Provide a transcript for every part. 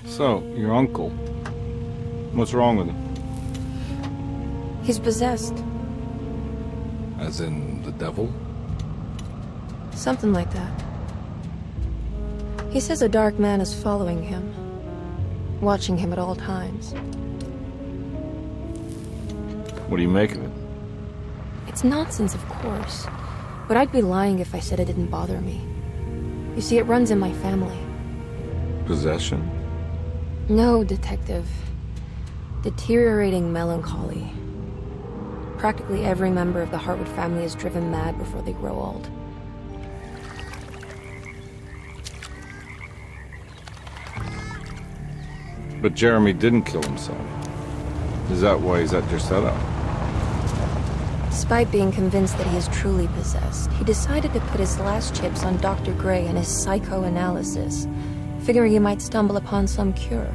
So, your uncle. What's wrong with him? He's possessed. As in the devil? Something like that. He says a dark man is following him, watching him at all times. What do you make of it? It's nonsense, of course, but I'd be lying if I said it didn't bother me. You see, it runs in my family. Possession? No, Detective. Deteriorating melancholy. Practically every member of the Hartwood family is driven mad before they grow old. But Jeremy didn't kill himself. Is that why he's at your setup? Despite being convinced that he is truly possessed, he decided to put his last chips on Dr. Gray and his psychoanalysis, figuring he might stumble upon some cure.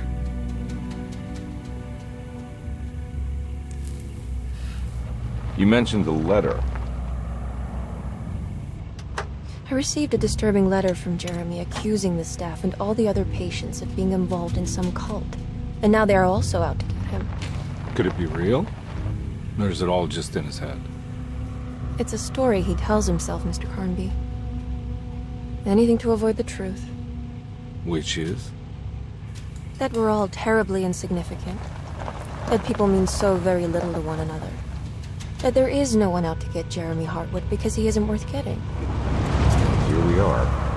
You mentioned the letter. I received a disturbing letter from Jeremy accusing the staff and all the other patients of being involved in some cult. And now they are also out to get him. Could it be real? Or is it all just in his head? It's a story he tells himself, Mr. Carnby. Anything to avoid the truth. Which is? That we're all terribly insignificant. That people mean so very little to one another. That there is no one out to get Jeremy Hartwood because he isn't worth getting. Here we are.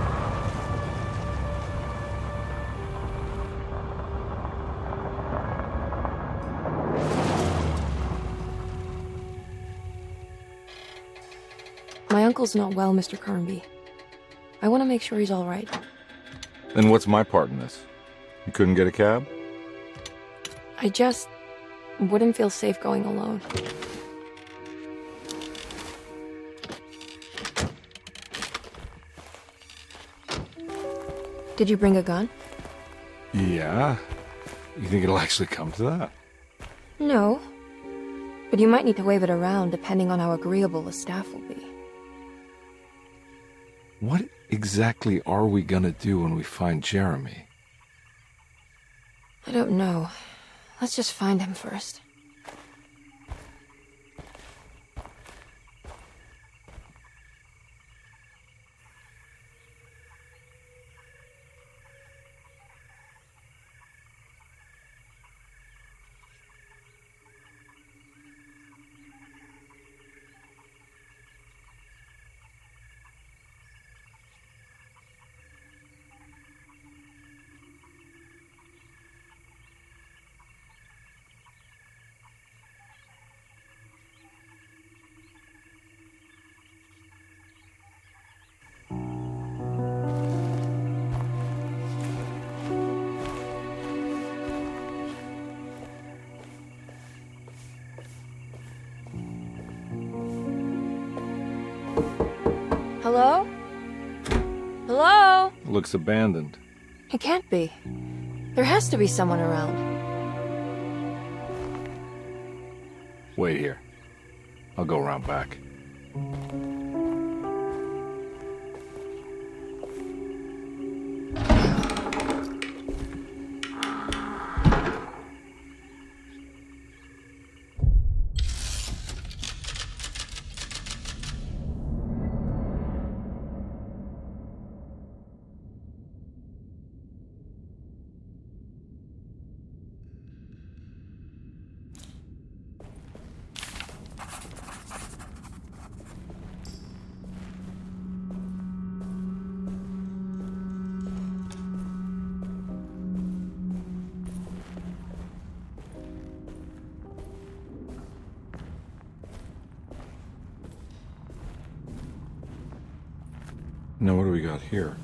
My uncle's not well, Mr. Carnby. I want to make sure he's all right. Then what's my part in this? You couldn't get a cab? I just wouldn't feel safe going alone. Did you bring a gun? Yeah. You think it'll actually come to that? No. But you might need to wave it around depending on how agreeable the staff will be. What exactly are we gonna do when we find Jeremy? I don't know. Let's just find him first. Hello? Hello? Looks abandoned. It can't be. There has to be someone around. Wait here. I'll go around back. Now what do we got here?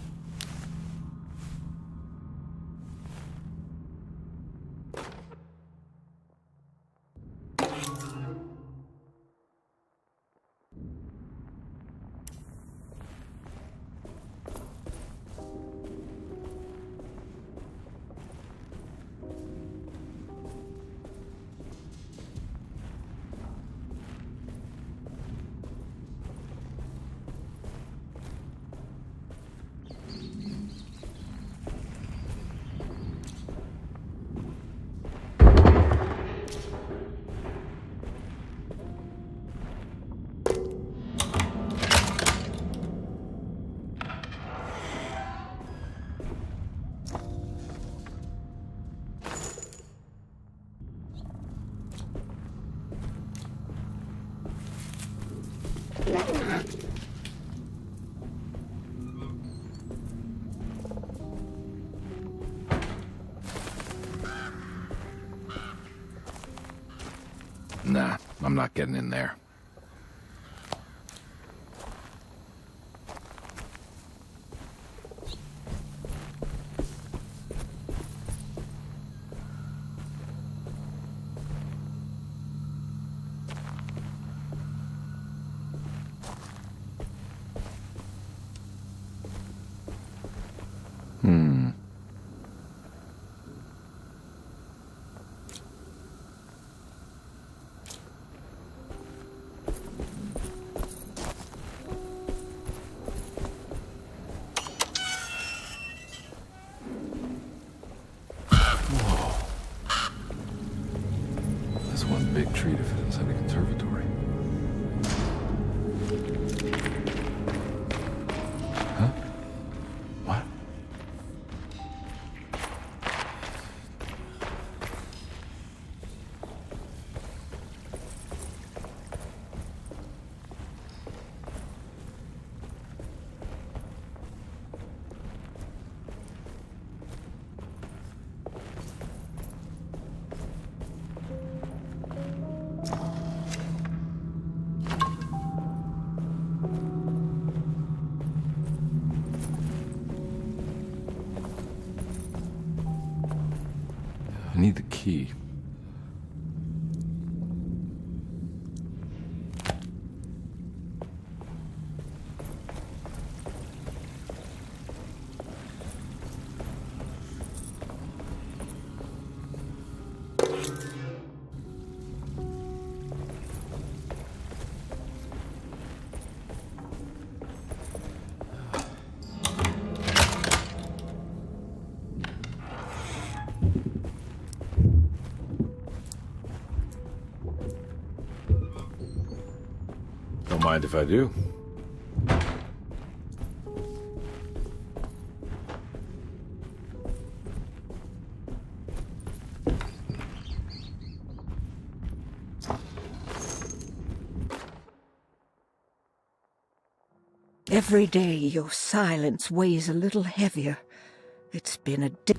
Nah, I'm not getting in there. Big tree to fit inside a conservatory. Huh? What? I need the key. Don't mind if I do. Every day your silence weighs a little heavier. It's been a day.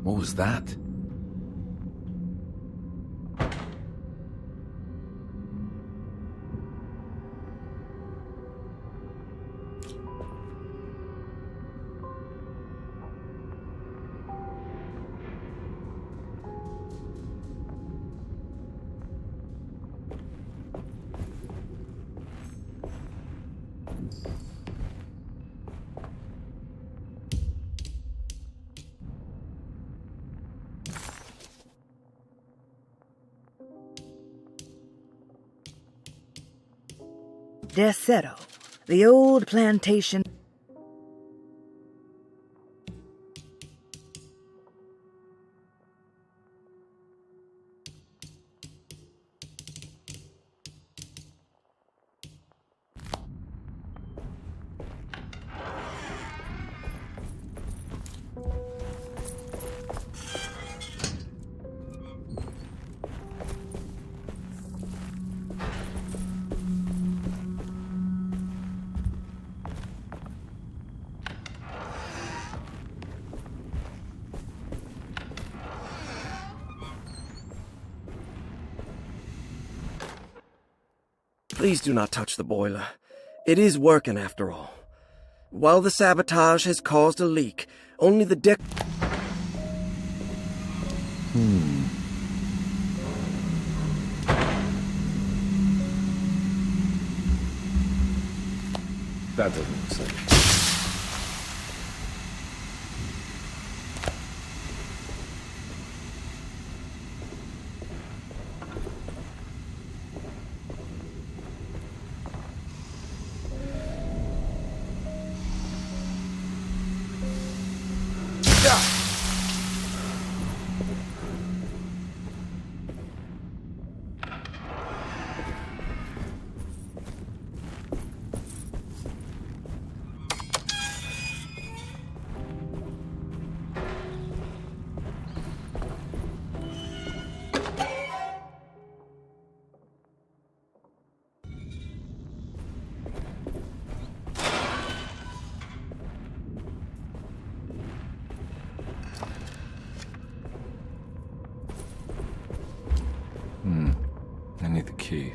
What was that? Desero, the old plantation. Please do not touch the boiler. It is working after all. While the sabotage has caused a leak, only the deck... That doesn't look safe. I need the key.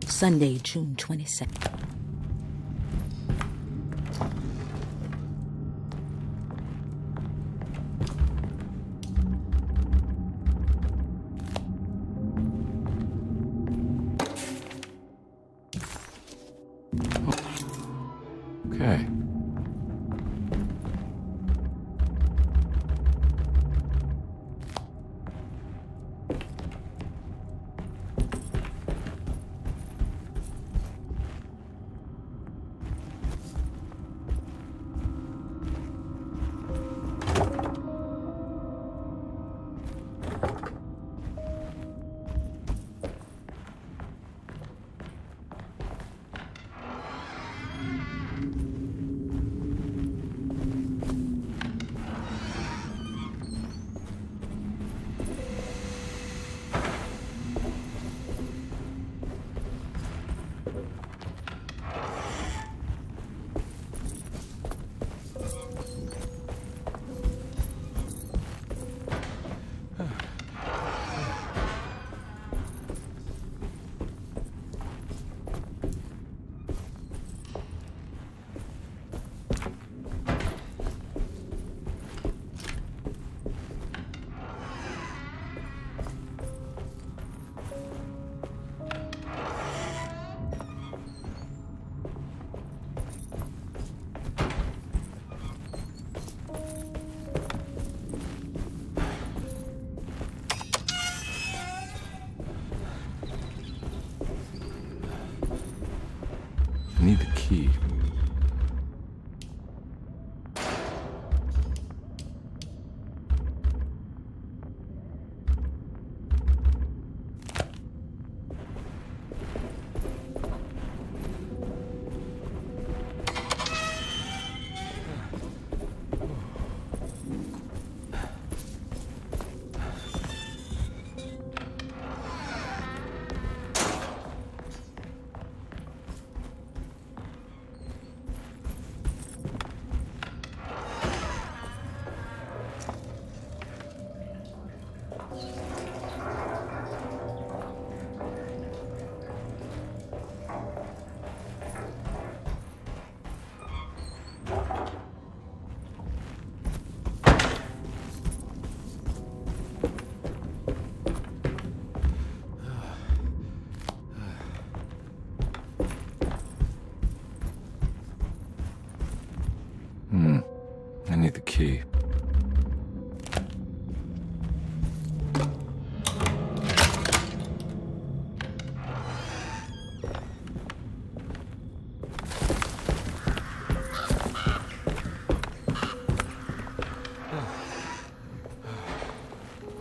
Sunday, June 22nd. Okay. I need the key.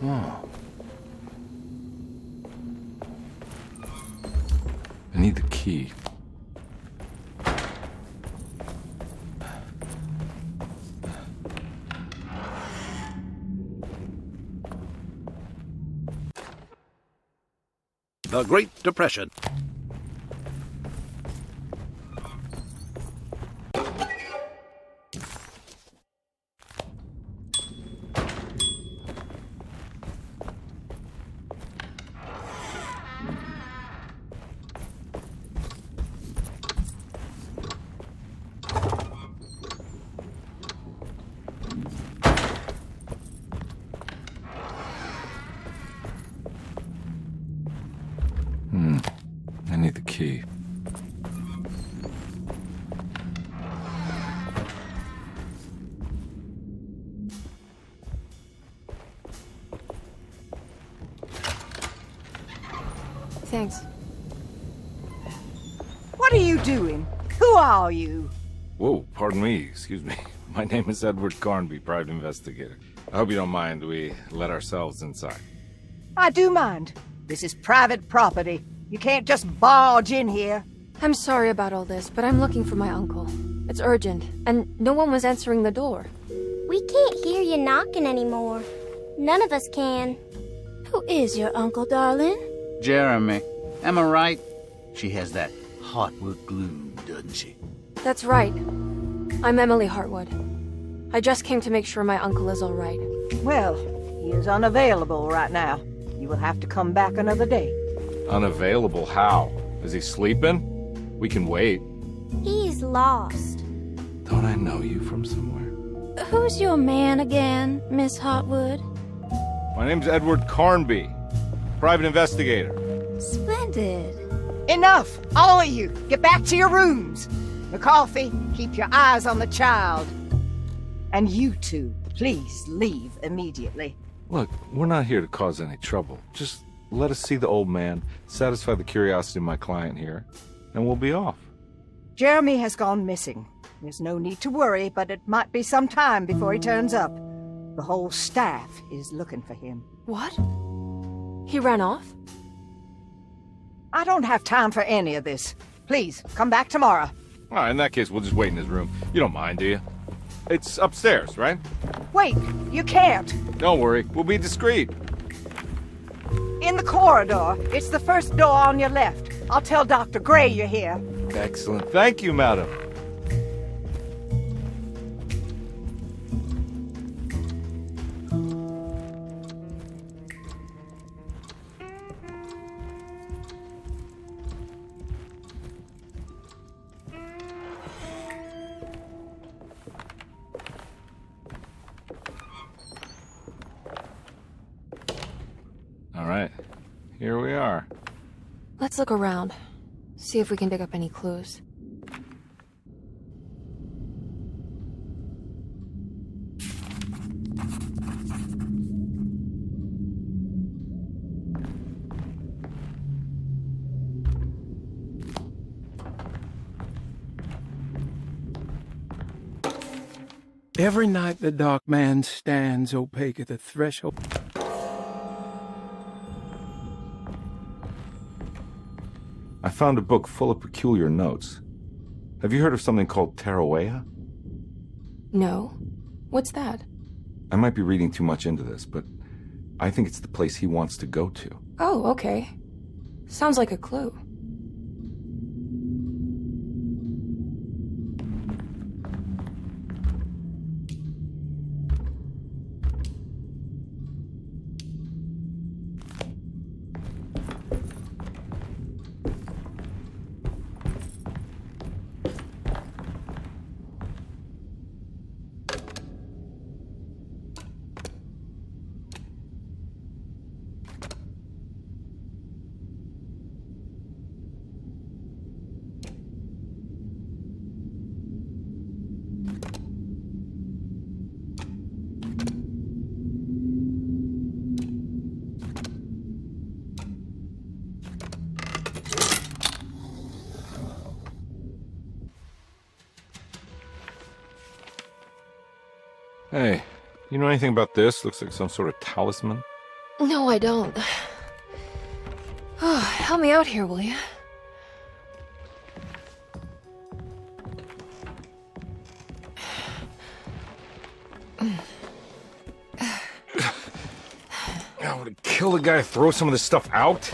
Oh. I need the key. The Great Depression. I need the key. Thanks. What are you doing? Who are you? Whoa, pardon me, excuse me. My name is Edward Carnby, private investigator. I hope you don't mind we let ourselves inside. I do mind. This is private property. You can't just barge in here. I'm sorry about all this, but I'm looking for my uncle. It's urgent, and no one was answering the door. We can't hear you knocking anymore. None of us can. Who is your uncle, darling? Jeremy. Am I right? She has that heartwood glue, doesn't she? That's right. I'm Emily Hartwood. I just came to make sure my uncle is all right. Well, he is unavailable right now. You will have to come back another day. Unavailable how? Is he sleeping? We can wait. He's lost. Don't I know you from somewhere? Who's your man again, Miss Hartwood? My name's Edward Carnby, private investigator. Splendid. Enough! All of you, get back to your rooms. McCarthy, keep your eyes on the child. And you two, please leave immediately. Look, we're not here to cause any trouble. Just let us see the old man, satisfy the curiosity of my client here, and we'll be off. Jeremy has gone missing. There's no need to worry, but it might be some time before he turns up. The whole staff is looking for him. What? He ran off? I don't have time for any of this. Please, come back tomorrow. All right, in that case, we'll just wait in his room. You don't mind, do you? It's upstairs, right? Wait, you can't. Don't worry, we'll be discreet. In the corridor. It's the first door on your left. I'll tell Dr. Gray you're here. Excellent. Thank you, madam. All right, here we are. Let's look around. See if we can dig up any clues. Every night the dark man stands opaque at the threshold. I found a book full of peculiar notes. Have you heard of something called Tarawea? No. What's that? I might be reading too much into this, but I think it's the place he wants to go to. Oh, okay. Sounds like a clue. Hey, you know anything about this? Looks like some sort of talisman. No, I don't. Oh, help me out here, will you? I would kill the guy to throw some of this stuff out.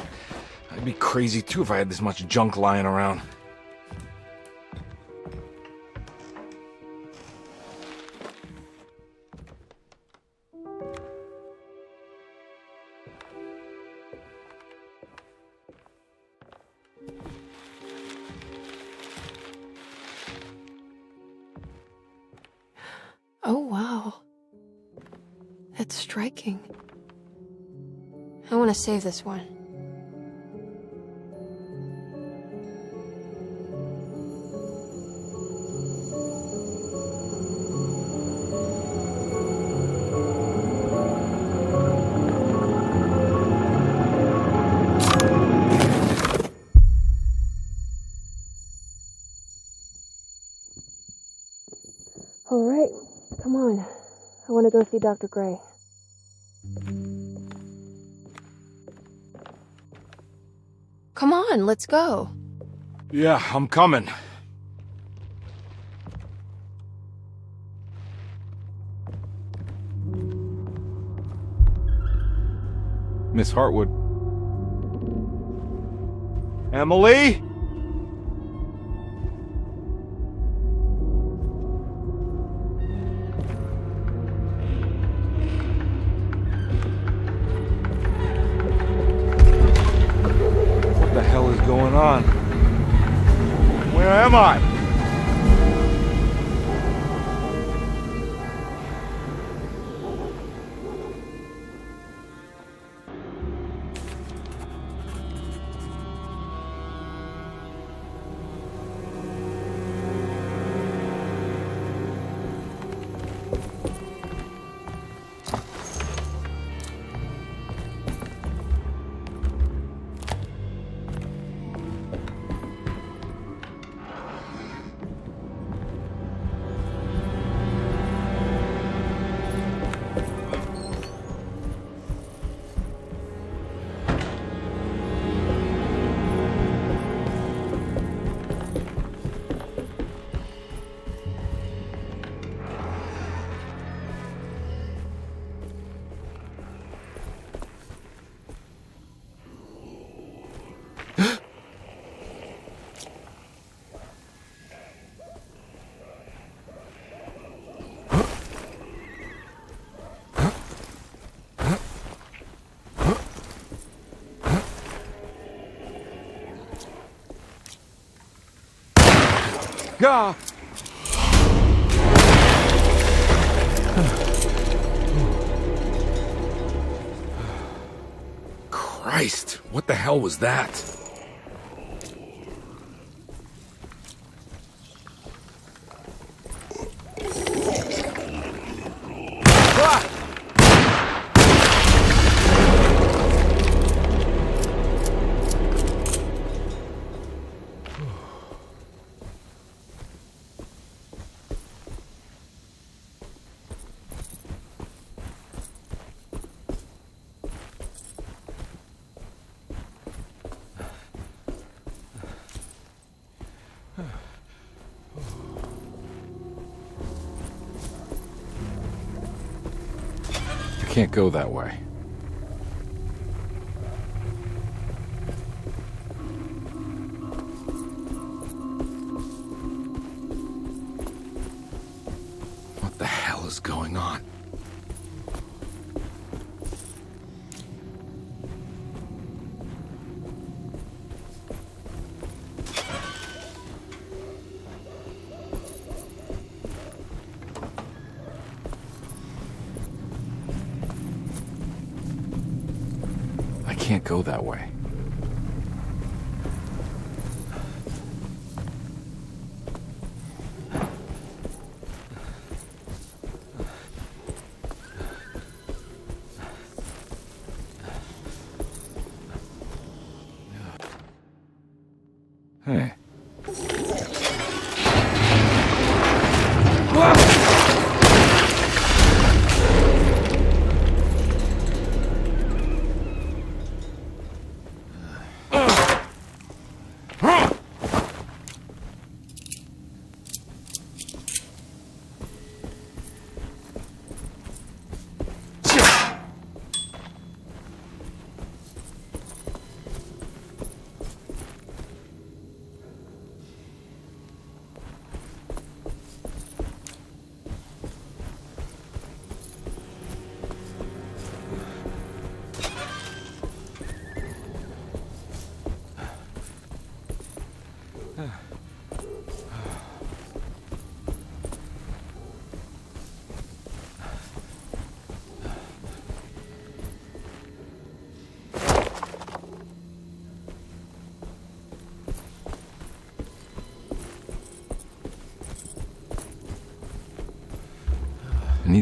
I'd be crazy too if I had this much junk lying around. Oh, wow. That's striking. I want to save this one. All right, come on. I want to go see Dr. Gray. Come on, let's go. Yeah, I'm coming. Miss Hartwood. Emily? What the hell is going on? Where am I? God. Christ, what the hell was that? I can't go that way. What the hell is going on? I can't go that way. Hey.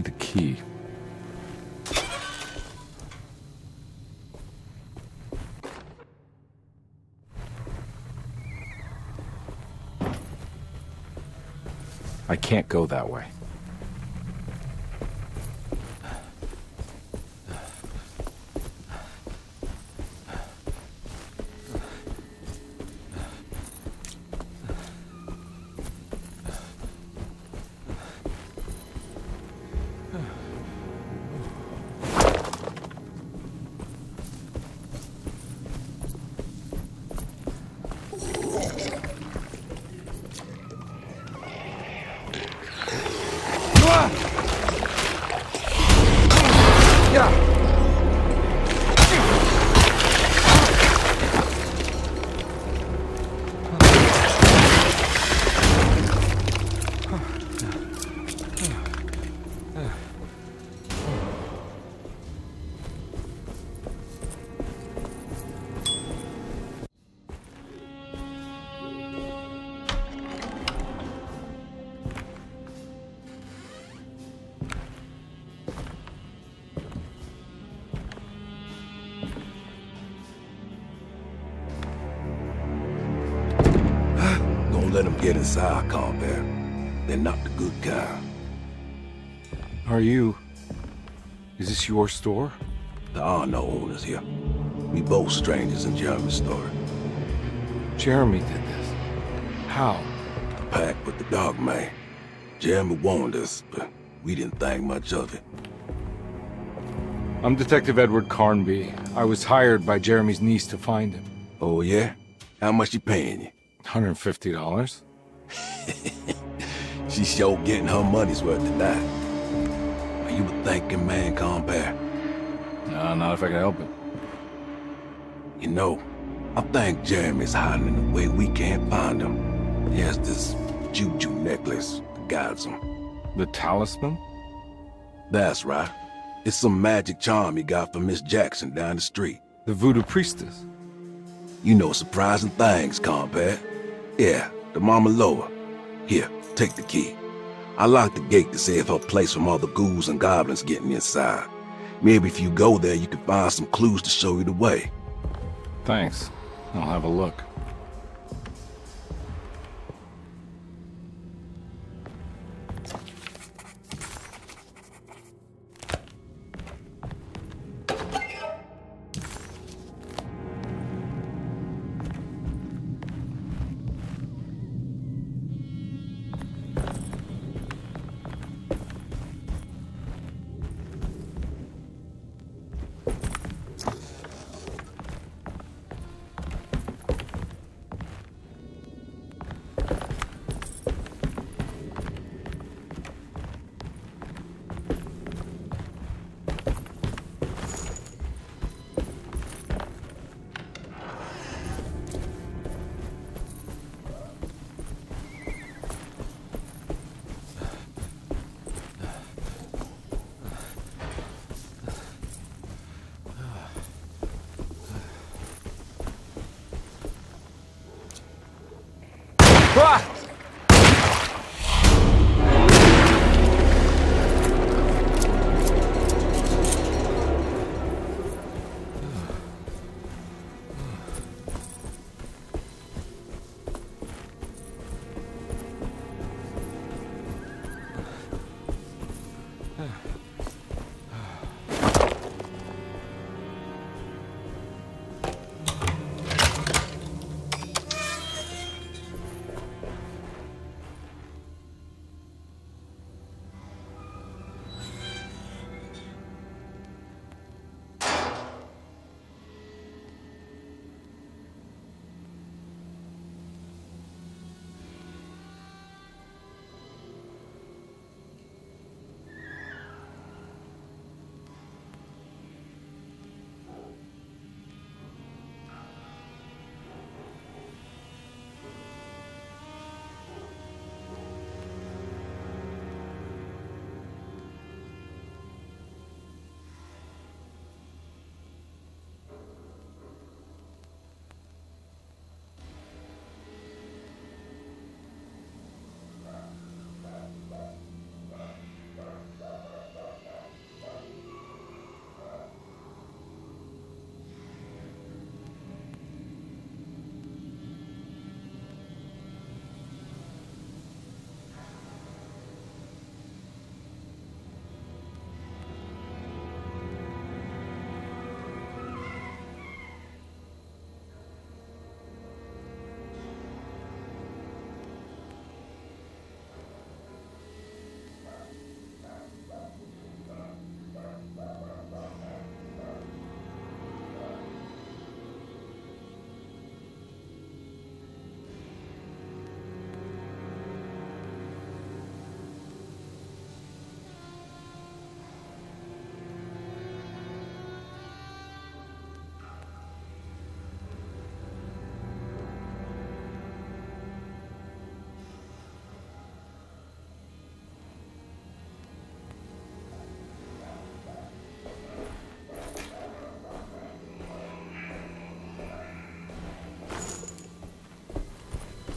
the key. I can't go that way. Let them get inside, combat. They're not the good kind. Are you... Is this your store? There are no owners here. We both strangers in Jeremy's story. Jeremy did this. How? The pact with the dog man. Jeremy warned us, but we didn't think much of it. I'm Detective Edward Carnby. I was hired by Jeremy's niece to find him. Oh, yeah? How much she paying you? $150. She's sure getting her money's worth tonight. Are you a thinking man, compare? No, not if I can help it. You know, I think Jeremy's hiding in a way we can't find him. He has this juju necklace that guides him. The talisman? That's right. It's some magic charm he got from Miss Jackson down the street. The voodoo priestess? You know surprising things, compare. Yeah, the Mama Loa. Here, take the key. I locked the gate to save her place from all the ghouls and goblins getting inside. Maybe if you go there, you can find some clues to show you the way. Thanks. I'll have a look.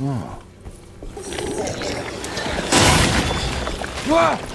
Oh. Ah!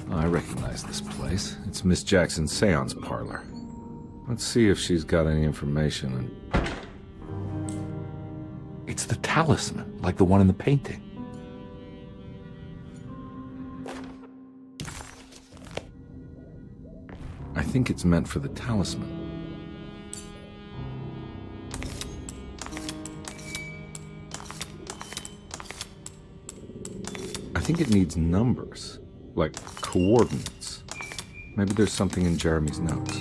I recognize this place. It's Miss Jackson's seance parlor. Let's see if she's got any information on... It's the talisman, like the one in the painting. I think it's meant for the talisman. I think it needs numbers, like coordinates. Maybe there's something in Jeremy's notes.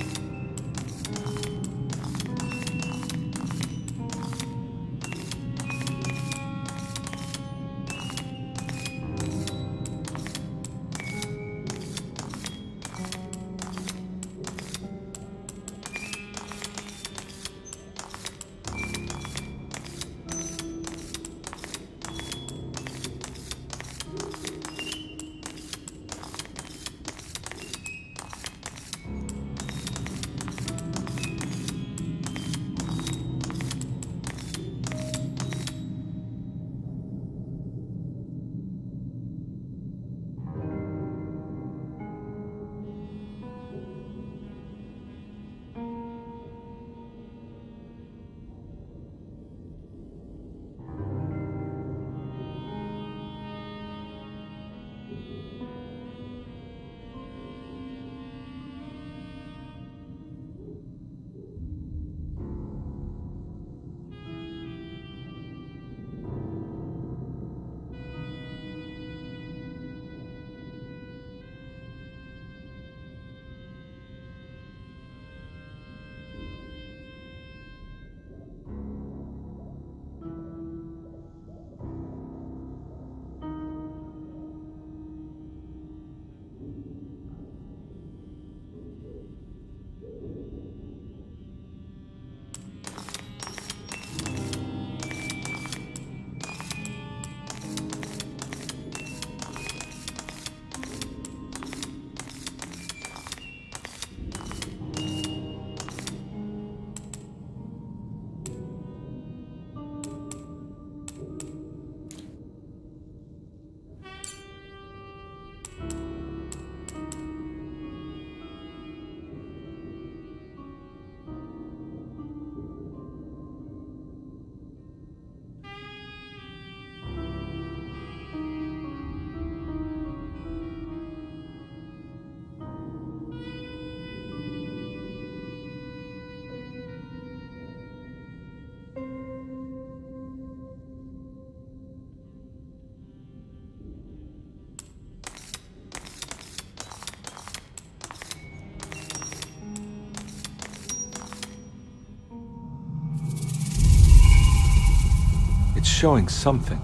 Showing something.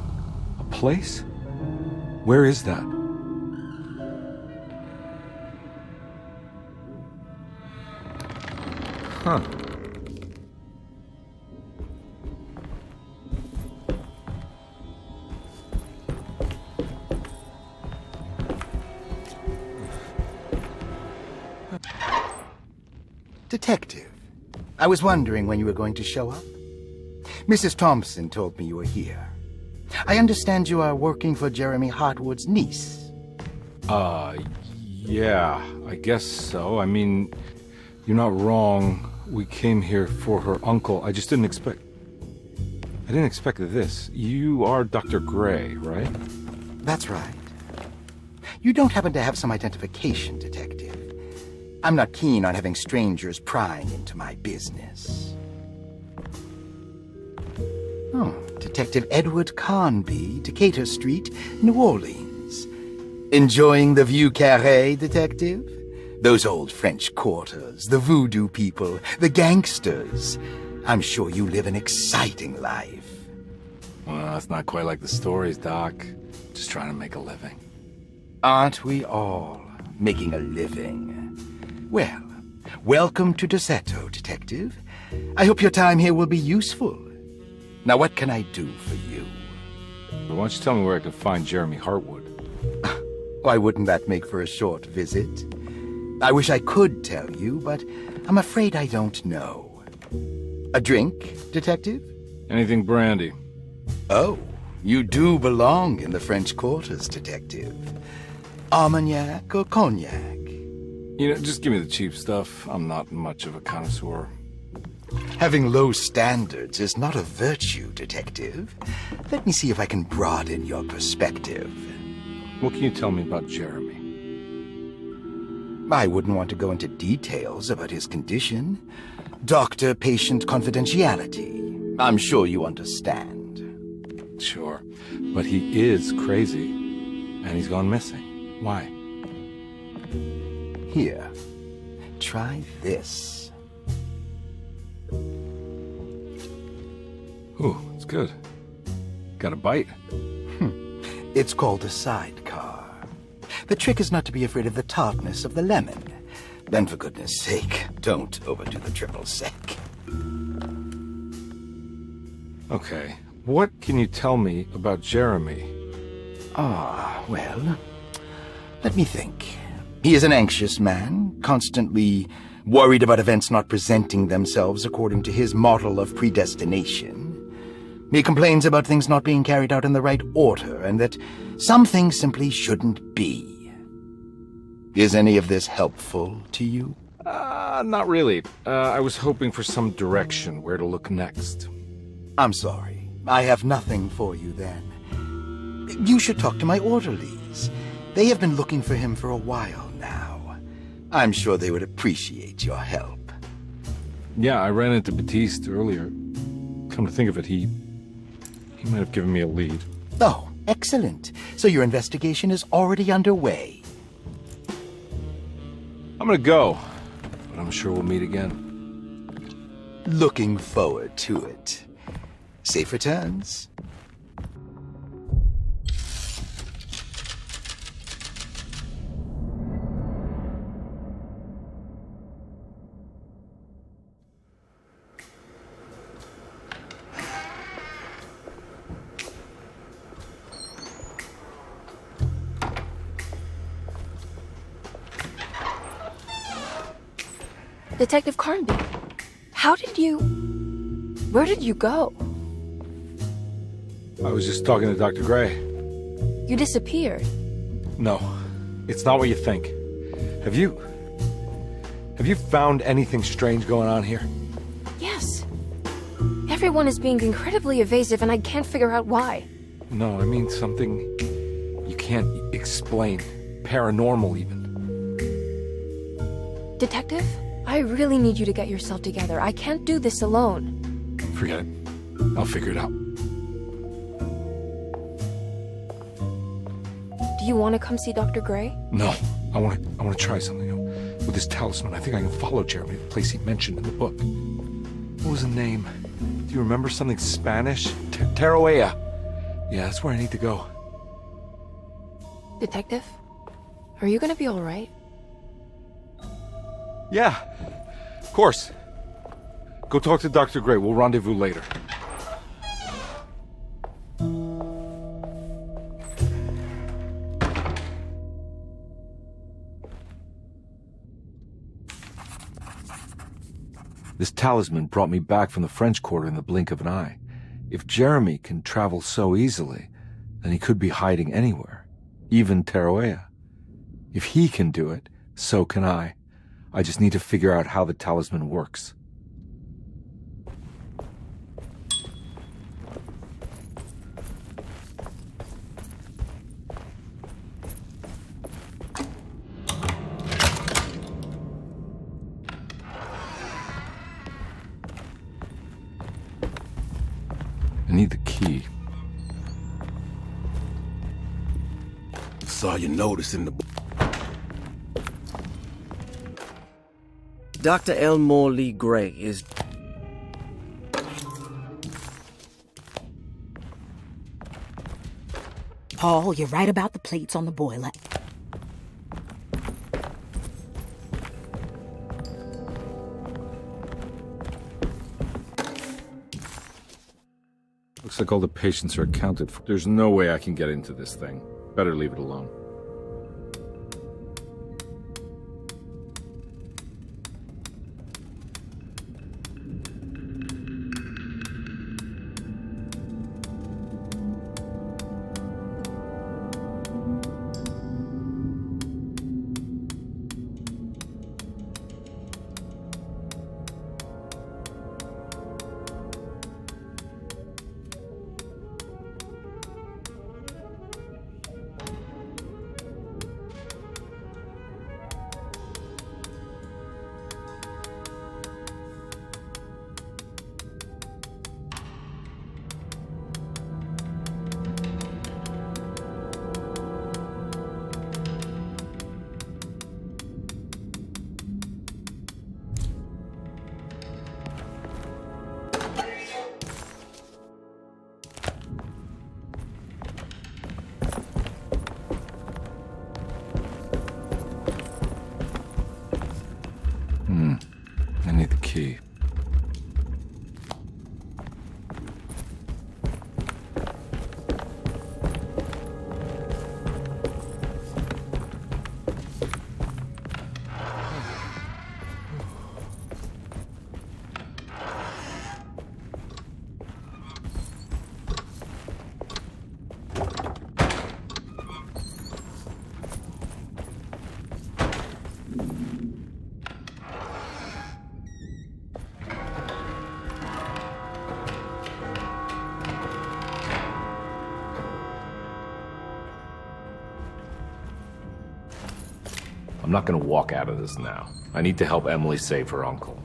A place? Where is that? Huh. Detective, I was wondering when you were going to show up. Mrs. Thompson told me you were here. I understand you are working for Jeremy Hartwood's niece. Yeah, I guess so. I mean, you're not wrong. We came here for her uncle. I just didn't expect... I didn't expect this. You are Dr. Gray, right? That's right. You don't happen to have some identification, Detective. I'm not keen on having strangers prying into my business. Oh, Detective Edward Carnby, Decatur Street, New Orleans. Enjoying the Vieux Carré, Detective? Those old French quarters, the voodoo people, the gangsters. I'm sure you live an exciting life. Well, it's not quite like the stories, Doc. Just trying to make a living. Aren't we all making a living? Well, welcome to Deseto, Detective. I hope your time here will be useful. Now, what can I do for you? Why don't you tell me where I can find Jeremy Hartwood? Why wouldn't that make for a short visit? I wish I could tell you, but I'm afraid I don't know. A drink, Detective? Anything brandy. Oh, you do belong in the French quarters, Detective. Armagnac or cognac? You know, just give me the cheap stuff. I'm not much of a connoisseur. Having low standards is not a virtue, Detective. Let me see if I can broaden your perspective. What can you tell me about Jeremy? I wouldn't want to go into details about his condition. Doctor-patient confidentiality. I'm sure you understand. Sure, but he is crazy, and he's gone missing. Why? Here, try this. Ooh, it's good. Got a bite? It's called a sidecar. The trick is not to be afraid of the tartness of the lemon. Then, for goodness sake, don't overdo the triple sec. Okay, what can you tell me about Jeremy? Well, let me think. He is an anxious man, constantly worried about events not presenting themselves according to his model of predestination. He complains about things not being carried out in the right order, and that some things simply shouldn't be. Is any of this helpful to you? Not really. I was hoping for some direction where to look next. I'm sorry. I have nothing for you then. You should talk to my orderlies. They have been looking for him for a while now. I'm sure they would appreciate your help. Yeah, I ran into Batiste earlier. Come to think of it, he might have given me a lead. Oh, excellent. So your investigation is already underway. I'm gonna go, but I'm sure we'll meet again. Looking forward to it. Safe returns. Detective Carnby, where did you go? I was just talking to Dr. Gray. You disappeared. No, it's not what you think. Have you found anything strange going on here? Yes. Everyone is being incredibly evasive and I can't figure out why. No, I mean something you can't explain. Paranormal, even. Detective, I really need you to get yourself together. I can't do this alone. Forget it. I'll figure it out. Do you want to come see Dr. Gray? No, I want to try something. With this talisman, I think I can follow Jeremy to the place he mentioned in the book. What was the name? Do you remember something Spanish? Teruella. Yeah, that's where I need to go. Detective, are you gonna be all right? Yeah, of course. Go talk to Dr. Gray. We'll rendezvous later. This talisman brought me back from the French Quarter in the blink of an eye. If Jeremy can travel so easily, then he could be hiding anywhere, even Teruella. If he can do it, so can I. I just need to figure out how the talisman works. I need the key. Saw your notice in the Dr. Elmore Lee Gray is... Paul, you're right about the plates on the boiler. Looks like all the patients are accounted for. There's no way I can get into this thing. Better leave it alone. I need the key. I'm not gonna walk out of this now. I need to help Emily save her uncle.